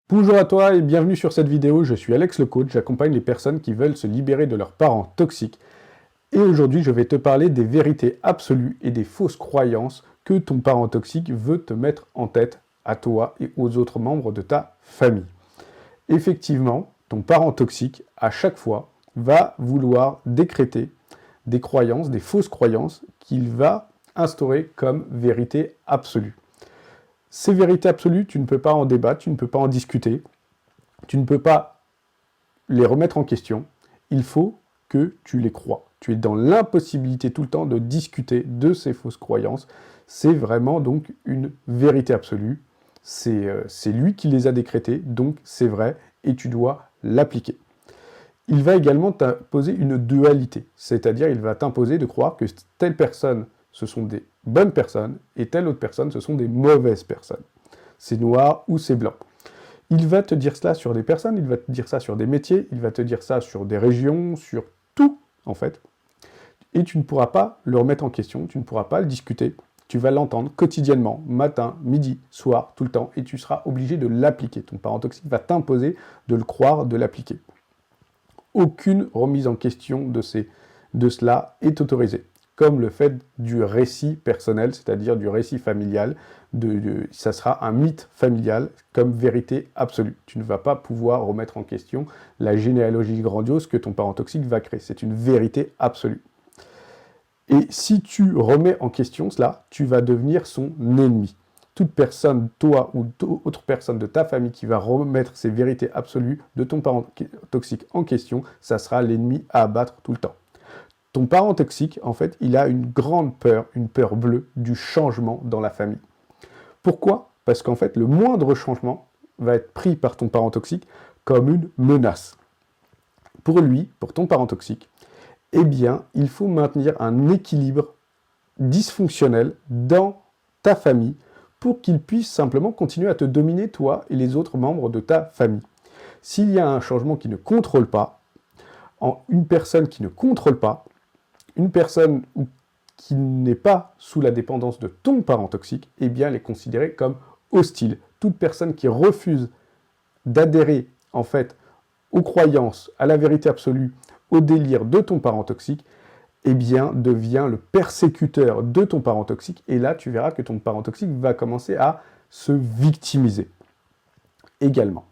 Bonjour à toi et bienvenue sur cette vidéo, je suis Alex le coach, j'accompagne les personnes qui veulent se libérer de leurs parents toxiques. Et aujourd'hui, je vais te parler des vérités absolues et des fausses croyances que ton parent toxique veut te mettre en tête à toi et aux autres membres de ta famille. Effectivement, ton parent toxique, à chaque fois, va vouloir décréter des croyances, des fausses croyances qu'il va instaurer comme vérité absolue. Ces vérités absolues, tu ne peux pas en débattre, tu ne peux pas en discuter, tu ne peux pas les remettre en question, il faut que tu les crois. Tu es dans l'impossibilité tout le temps de discuter de ces fausses croyances. C'est vraiment donc une vérité absolue. C'est lui qui les a décrétées, donc c'est vrai, et tu dois l'appliquer. Il va également t'imposer une dualité, c'est-à-dire il va t'imposer de croire que telle personne, ce sont des bonnes personnes, et telle autre personne, ce sont des mauvaises personnes. C'est noir ou c'est blanc. Il va te dire cela sur des personnes, il va te dire ça sur des métiers, il va te dire ça sur des régions, sur tout, en fait. Et tu ne pourras pas le remettre en question, tu ne pourras pas le discuter. Tu vas l'entendre quotidiennement, matin, midi, soir, tout le temps, et tu seras obligé de l'appliquer. Ton parent toxique va t'imposer de le croire, de l'appliquer. Aucune remise en question de cela est autorisée, comme le fait du récit personnel, c'est-à-dire du récit familial, ça sera un mythe familial comme vérité absolue. Tu ne vas pas pouvoir remettre en question la généalogie grandiose que ton parent toxique va créer. C'est une vérité absolue. Et si tu remets en question cela, tu vas devenir son ennemi. Toute personne, toi ou autre personne de ta famille qui va remettre ces vérités absolues de ton parent toxique en question, ça sera l'ennemi à abattre tout le temps. Ton parent toxique, en fait, il a une grande peur, une peur bleue du changement dans la famille. Pourquoi? Parce qu'en fait, le moindre changement va être pris par ton parent toxique comme une menace. Pour lui, pour ton parent toxique, eh bien, il faut maintenir un équilibre dysfonctionnel dans ta famille pour qu'il puisse simplement continuer à te dominer, toi et les autres membres de ta famille. S'il y a un changement qui ne contrôle pas, une personne qui ne contrôle pas, une personne qui n'est pas sous la dépendance de ton parent toxique, eh bien, elle est considérée comme hostile. Toute personne qui refuse d'adhérer, en fait, aux croyances, à la vérité absolue, au délire de ton parent toxique, eh bien, devient le persécuteur de ton parent toxique. Et là, tu verras que ton parent toxique va commencer à se victimiser également.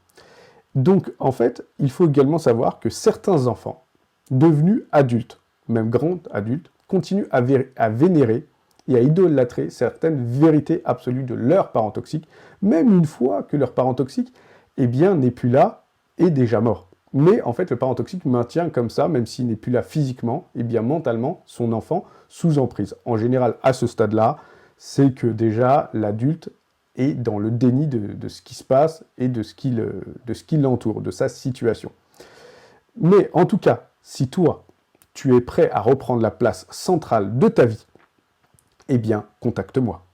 Donc, en fait, il faut également savoir que certains enfants, devenus adultes, même grands adultes, continuent à vénérer et à idolâtrer certaines vérités absolues de leur parent toxique, même une fois que leur parent toxique, eh bien, n'est plus là et déjà mort. Mais en fait, le parent toxique maintient comme ça, même s'il n'est plus là physiquement, et bien mentalement, son enfant sous emprise. En général, à ce stade-là, c'est que déjà l'adulte est dans le déni de ce qui se passe et de ce qui l'entoure, de sa situation. Mais en tout cas, si toi, tu es prêt à reprendre la place centrale de ta vie, eh bien, contacte-moi.